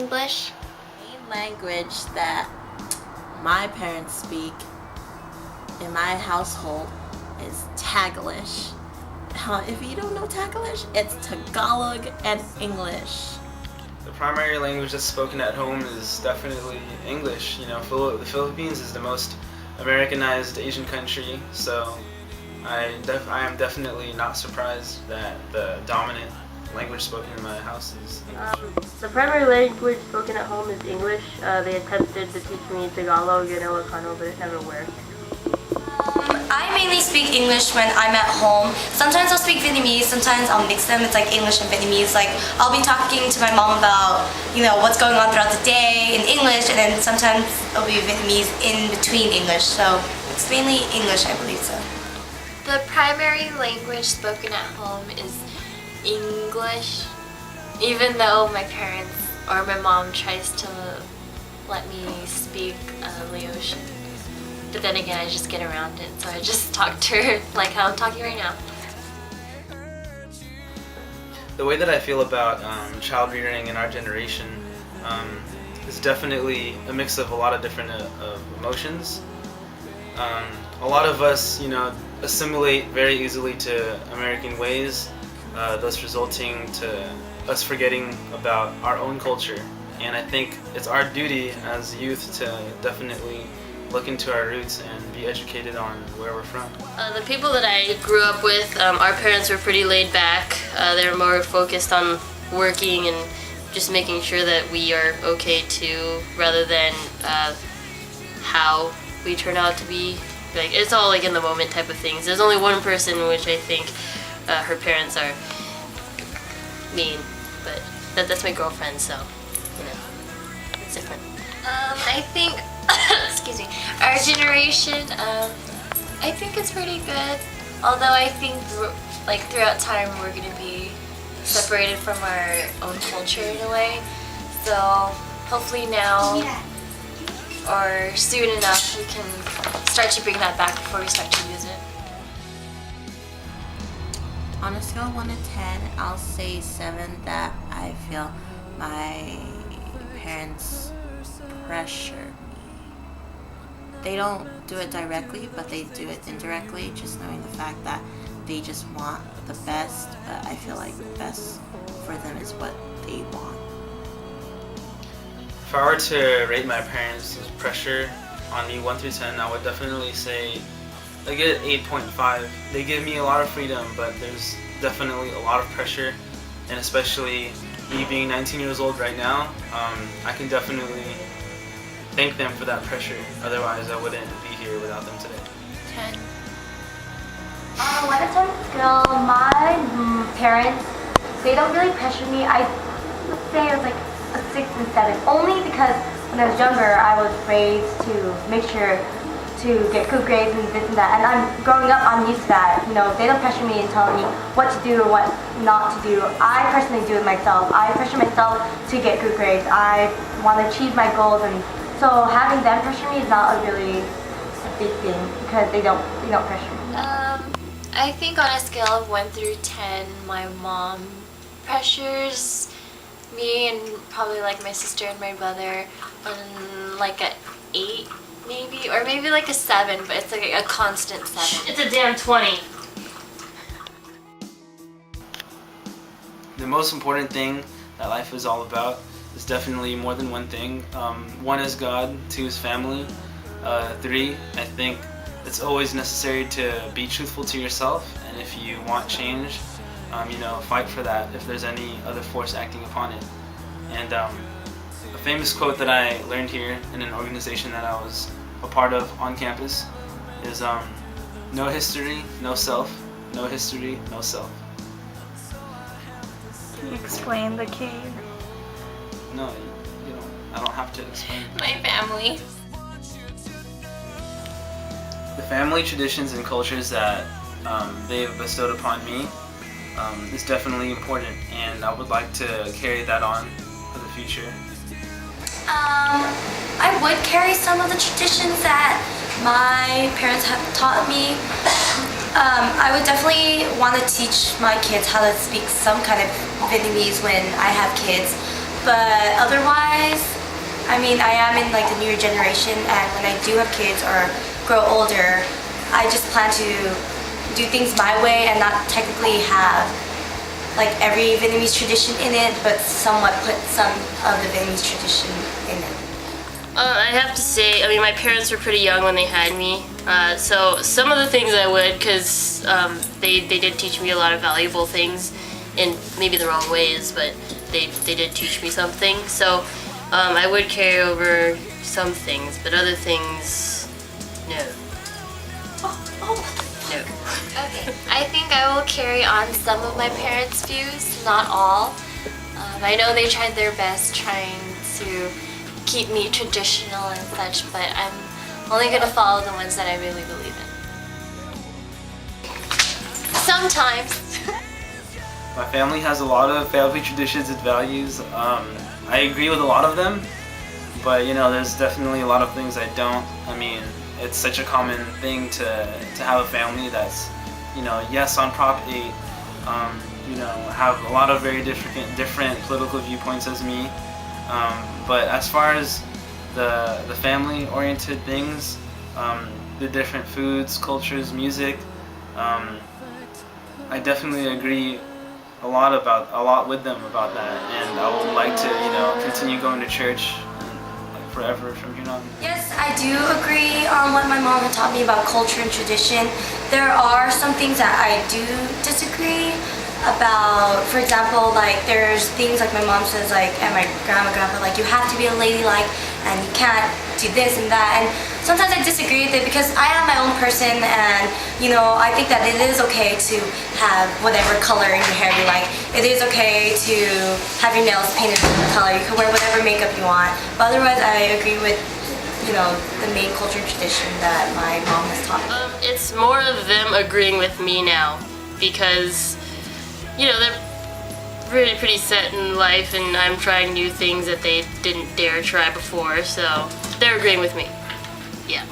English. The main language that my parents speak in my household is Taglish. If you don't know Taglish, it's Tagalog and English. The primary language that's spoken at home is definitely English. You know, the Philippines is the most Americanized Asian country, so I am definitely not surprised that the dominant language spoken in my house is English. The primary language spoken at home is English. They attempted to teach me Tagalog and Ilocano, but it never worked. I mainly speak English when I'm at home. Sometimes I'll speak Vietnamese, sometimes I'll mix them. It's like English and Vietnamese. Like I'll be talking to my mom about, what's going on throughout the day in English, and then sometimes it'll be Vietnamese in between English. So it's mainly English, I believe so. The primary language spoken at home is English, even though my parents or my mom tries to let me speak Laotian. But then again, I just get around it, so I just talk to her like how I'm talking right now. The way that I feel about child rearing in our generation is definitely a mix of a lot of different emotions. A lot of us, assimilate very easily to American ways, thus resulting to us forgetting about our own culture. And I think it's our duty as youth to definitely look into our roots and be educated on where we're from. The people that I grew up with, our parents were pretty laid back. They were more focused on working and just making sure that we are okay too, rather than how we turn out to be. Like, it's all like in the moment type of things. There's only one person which I think her parents are mean, but that's my girlfriend, so it's different. I think, excuse me, our generation, I think it's pretty good. Although I think like throughout time we're going to be separated from our own culture in a way. So hopefully now or soon enough we can start to bring that back before we start to use it. On a scale of 1 to 10, I'll say 7 that I feel my parents pressure me. They don't do it directly, but they do it indirectly, just knowing the fact that they just want the best, but I feel like the best for them is what they want. If I were to rate my parents' pressure on me 1 through 10, I would definitely say I get 8.5. They give me a lot of freedom, but there's definitely a lot of pressure, and especially me being 19 years old right now, I can definitely thank them for that pressure. Otherwise, I wouldn't be here without them today. 10. On a 10 scale, my parents, they don't really pressure me. I would say it was like a 6 and 7, only because when I was younger, I was raised to make sure to get good grades and this and that. And growing up, I'm used to that. They don't pressure me and tell me what to do or what not to do. I personally do it myself. I pressure myself to get good grades. I want to achieve my goals, and so having them pressure me is not a really big thing because they don't pressure me. I think on a scale of 1 through 10, my mom pressures me and probably like my sister and my brother on like a 8 maybe, or maybe like a 7, but it's like a constant 7. It's a damn 20. The most important thing that life is all about is definitely more than one thing. 1 is God, 2 is family, 3, I think it's always necessary to be truthful to yourself, and if you want change, fight for that if there's any other force acting upon it. And a famous quote that I learned here in an organization that I was a part of on campus is no history, no self. No history, no self. Can you explain the key? No, I don't have to explain. My family. The family traditions and cultures that they've bestowed upon me is definitely important, and I would like to carry that on for the future. I would carry some of the traditions that my parents have taught me. I would definitely want to teach my kids how to speak some kind of Vietnamese when I have kids. But otherwise, I mean, I am in like the newer generation, and when I do have kids or grow older, I just plan to do things my way and not technically have like every Vietnamese tradition in it, but somewhat put some of the Vietnamese tradition in it. I have to say, I mean, my parents were pretty young when they had me, so some of the things I would, because they did teach me a lot of valuable things, in maybe the wrong ways, but they did teach me something. So I would carry over some things, but other things, no. No. Okay, I think I will carry on some of my parents' views, not all. I know they tried their best trying to keep me traditional and such, but I'm only going to follow the ones that I really believe in. Sometimes. My family has a lot of family traditions and values. I agree with a lot of them, but you know, there's definitely a lot of things I don't. I mean, it's such a common thing to have a family that's, you know, yes on Prop 8, you know, have a lot of very different political viewpoints as me. But as far as the family-oriented things, the different foods, cultures, music, I definitely agree a lot with them about that, and I would like to, you know, continue going to church like forever from here on. Yes, I do agree on what my mom had taught me about culture and tradition. There are some things that I do disagree about. For example, like there's things like my mom says, like, and my grandpa, like, you have to be a ladylike and you can't do this and that. And sometimes I disagree with it because I am my own person, and you know, I think that it is okay to have whatever color in your hair you like. It is okay to have your nails painted a different color. You can wear whatever makeup you want. But otherwise, I agree with, you know, the main culture and tradition that my mom has taught me. It's more of them agreeing with me now, because, you know, they're really pretty set in life, and I'm trying new things that they didn't dare try before, so they're agreeing with me. Yeah.